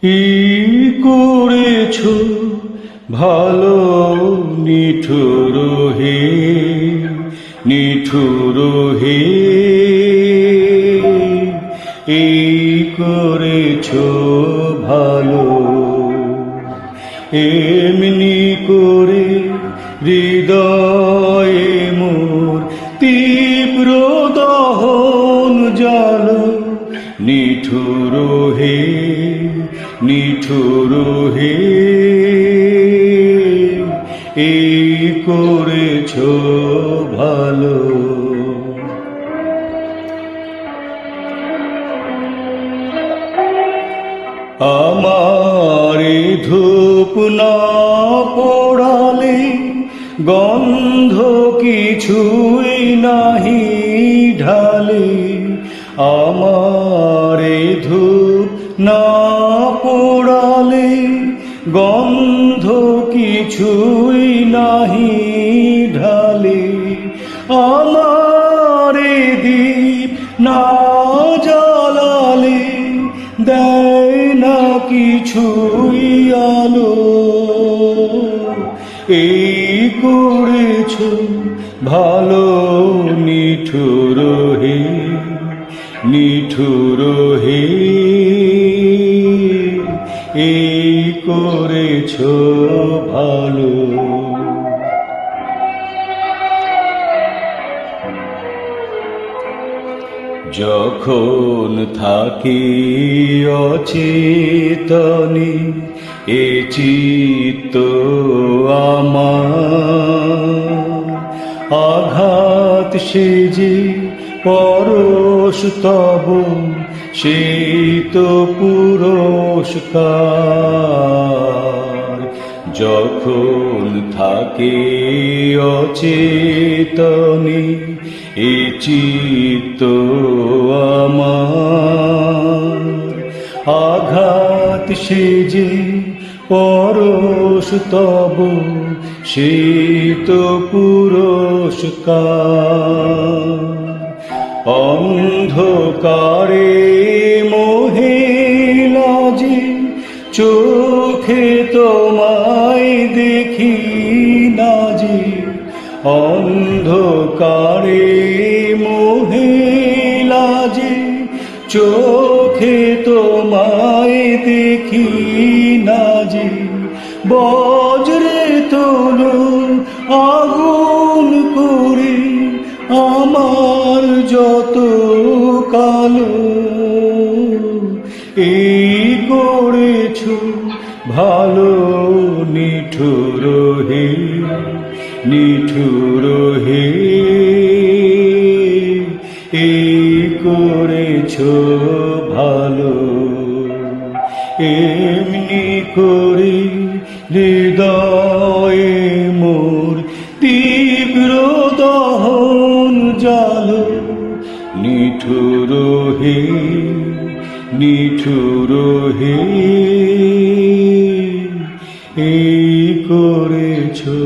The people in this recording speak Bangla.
কি করেছো ভালো নিঠুর হে, নিঠুর হে, এই করেছো ভালো। এমনি করে হৃদয়ে মোর তীব্র দহন জালো, নিঠুর হে, নিঠুর হে, এই করেছো ভালো। আমার ধূপ না পোড়ালে গন্ধ কিছুই নাহি ঢালে, আমার ধূপ না পোড়ালে গন্ধ কিছুই নাহি ঢালে, আমার দীপ না জ্বালালে দেয় না কিছুই আলো। এই করেছো ভালো নিঠুর হে, নিঠুর হে, এই করেছো ভালো। যখন থাকি অচেতনে এ চিত্ত আমার, আঘাত সেজে পরশ তব সেই তো পুরস্কার। যখন থাকে অচেতনে এ চিত্ত আমার, আঘাত সেজে পরশ তব সেই তো পুরস্কার। অন্ধকারে মোহে লাজে চোখে তোমায় দেখি না যে, অন্ধকারে মোহে লাজে চোখে তোমায় দেখি না যে, বজ্রে তোলো আগুন করে আমার যত কালো। এই করেছো ভালো নিঠুর হে, নিঠুর হে, এই করেছো ভালো। এমনি করে হৃদয়ে মোর তীব্র দহন জালো, নিঠুর হে, নিঠুর হে, এই করেছো